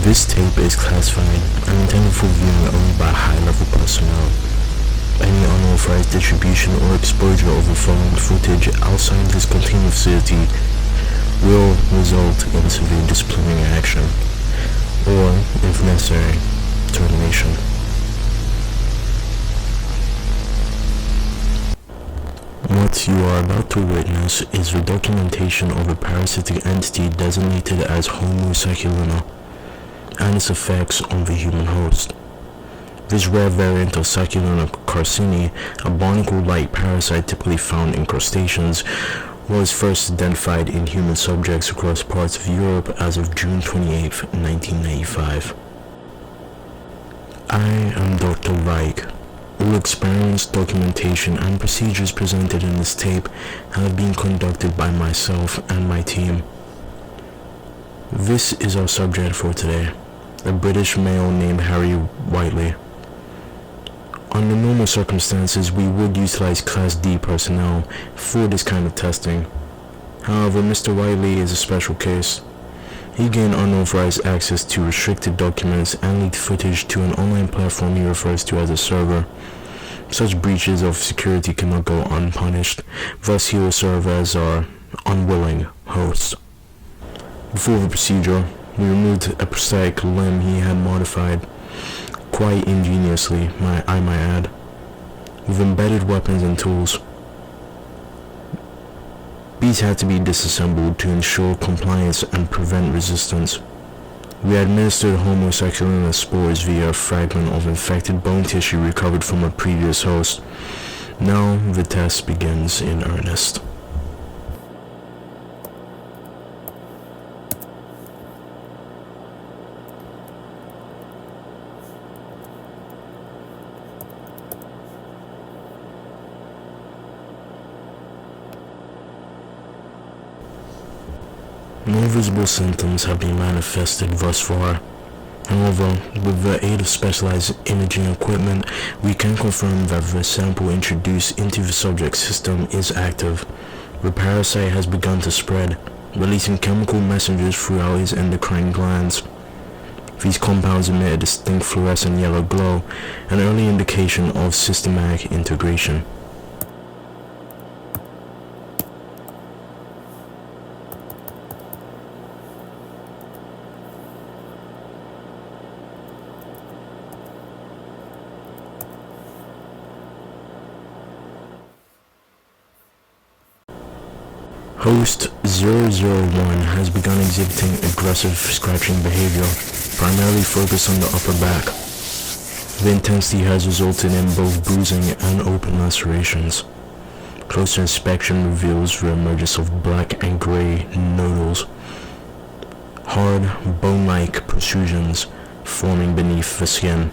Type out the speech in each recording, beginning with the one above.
This tape is classified and intended for viewing only by high-level personnel. Any unauthorized distribution or exposure of the following footage outside this contained facility will result in severe disciplinary action, or, if necessary, termination. What you are about to witness is the documentation of a parasitic entity designated as Homo Sacculina and its effects on the human host. This rare variant of Sacculina carcini, a barnacle-like parasite typically found in crustaceans, was first identified in human subjects across parts of Europe as of June 28, 1995. I am Dr. Reich. All experiments, documentation, and procedures presented in this tape have been conducted by myself and my team. This is our subject for today, a British male named Harry Whiteley. Under normal circumstances, we would utilize Class D personnel for this kind of testing. However, Mr. Whiteley is a special case. He gained unauthorized access to restricted documents and leaked footage to an online platform he refers to as a server. Such breaches of security cannot go unpunished, thus he will serve as our unwilling host. Before the procedure, we removed a prosthetic limb he had modified, quite ingeniously, I might add, with embedded weapons and tools. These had to be disassembled to ensure compliance and prevent resistance. We administered Homo Sacculina spores via a fragment of infected bone tissue recovered from a previous host. Now the test begins in earnest. No visible symptoms have been manifested thus far. However, with the aid of specialized imaging equipment, we can confirm that the sample introduced into the subject's system is active. The parasite has begun to spread, releasing chemical messengers throughout his endocrine glands. These compounds emit a distinct fluorescent yellow glow, an early indication of systematic integration. Host 001 has begun exhibiting aggressive scratching behavior, primarily focused on the upper back. The intensity has resulted in both bruising and open lacerations. Closer inspection reveals the emergence of black and gray nodules, hard, bone-like protrusions forming beneath the skin,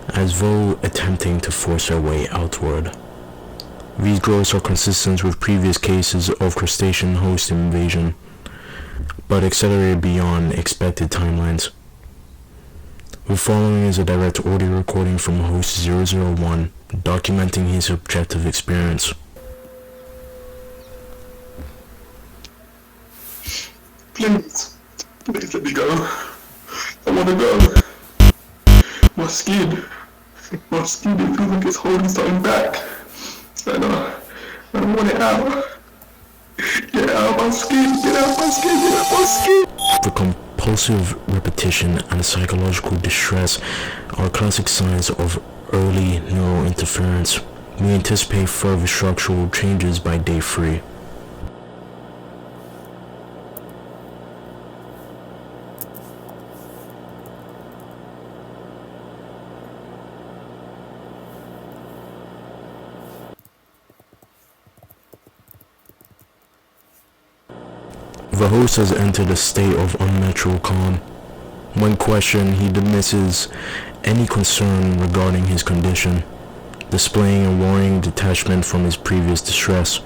as though attempting to force their way outward. These growths are consistent with previous cases of crustacean host invasion, but accelerated beyond expected timelines. The following is a direct audio recording from host 001, documenting his subjective experience. Please let me go. I want to go. My skin, it feels like it's holding something back. I don't want it out. Get out my skin, get out my skin, get out my skin. The compulsive repetition and psychological distress are classic signs of early neural interference. We anticipate further structural changes by day 3. The host has entered a state of unnatural calm. When questioned, he dismisses any concern regarding his condition, displaying a worrying detachment from his previous distress.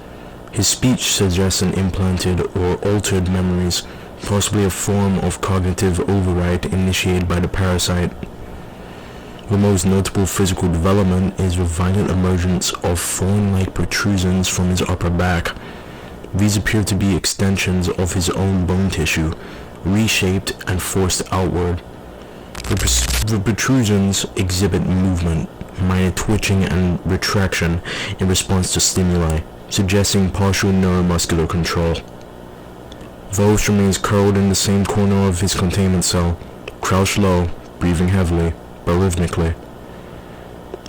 His speech suggests an implanted or altered memories, possibly a form of cognitive override initiated by the parasite. The most notable physical development is the violent emergence of thorn-like protrusions from his upper back. These appear to be extensions of his own bone tissue, reshaped and forced outward. The protrusions exhibit movement, minor twitching and retraction in response to stimuli, suggesting partial neuromuscular control. The host remains curled in the same corner of his containment cell, crouched low, breathing heavily, but rhythmically.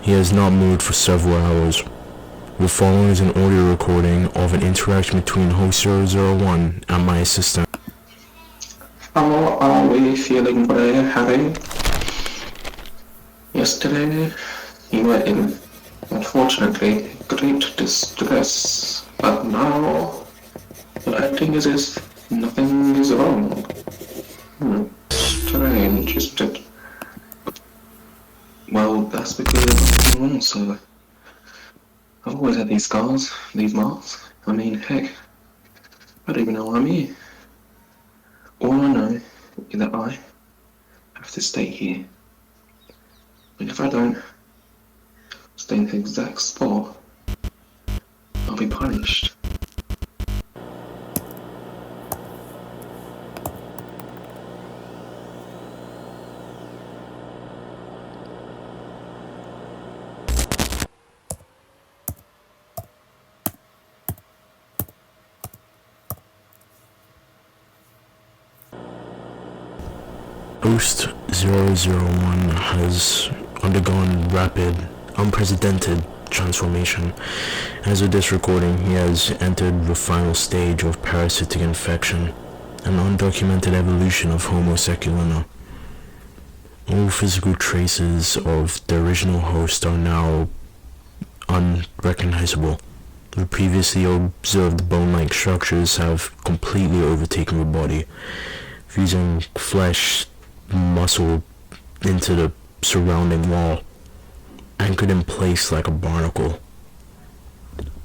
He has not moved for several hours. The following is an audio recording of an interaction between host 001 and my assistant. How are we feeling today, Harry? Yesterday, you were in, unfortunately, great distress, but now you're acting as if nothing is wrong. Strange, isn't it? Well, that's because there's nothing wrong, sir. I've always had these scars, these marks. I mean, heck, I don't even know what I mean. All I know is that I have to stay here. And if I don't stay in the exact spot, I'll be punished. Host 001 has undergone rapid, unprecedented transformation. As of this recording, he has entered the final stage of parasitic infection, an undocumented evolution of Homo Sacculina. All physical traces of the original host are now unrecognizable. The previously observed bone-like structures have completely overtaken the body, fusing flesh, muscle into the surrounding wall, anchored in place like a barnacle.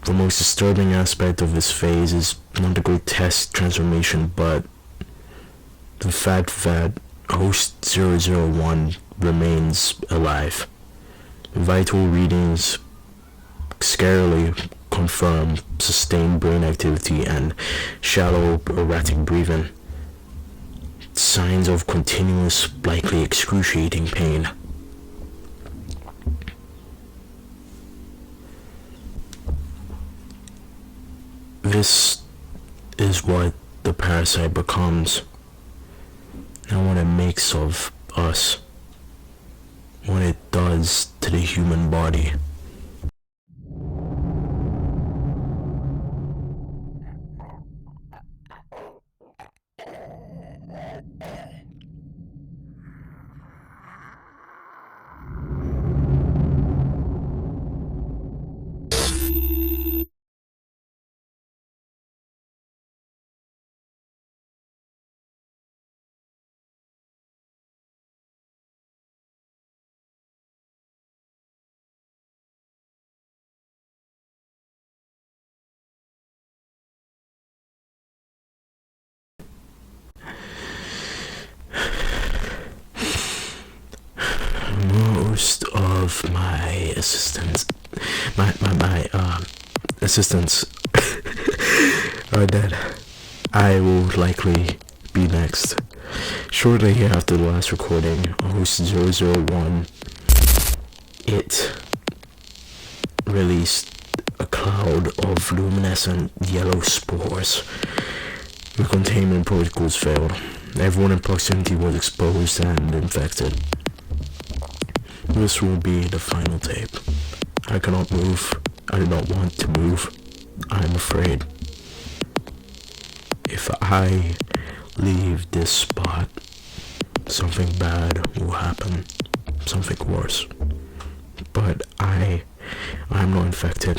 The most disturbing aspect of this phase is not the grotesque transformation, but the fact that host 001 remains alive. Vital readings scarily confirm sustained brain activity and shallow, erratic breathing. Signs of continuous, likely excruciating pain. This is what the parasite becomes, and what it makes of us, what it does to the human body. Most of my assistants are dead. I will likely be next. Shortly after the last recording, host 001, it released a cloud of luminescent yellow spores. The containment protocols failed. Everyone in proximity was exposed and infected. This will be the final tape. I cannot move. I do not want to move. I am afraid. If I leave this spot, something bad will happen. Something worse. But I'm not infected.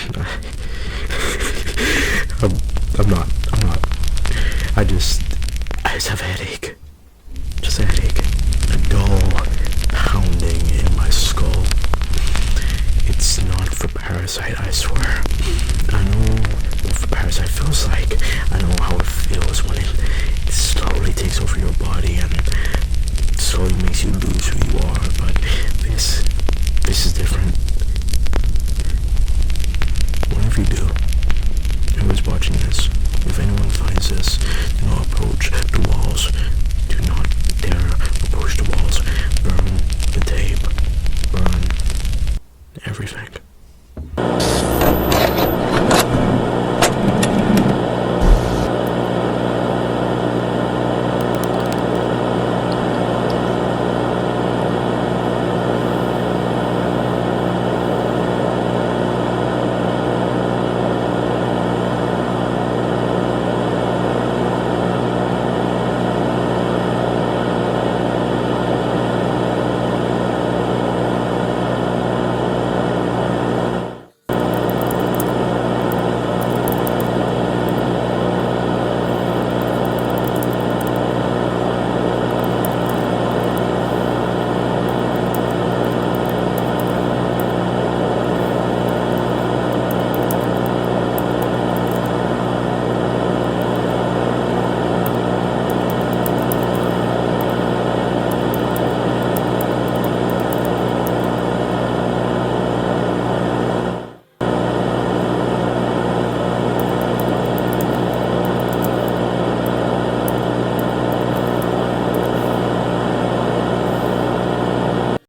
I'm not. I just have a headache. Just a headache. A dull pounding in my skull. It's not the parasite, I swear. I know what the parasite feels like. I know how it feels when it slowly takes over your body and slowly makes you lose who you are. But this is different. Whatever you do, whoever's watching this, if anyone finds this,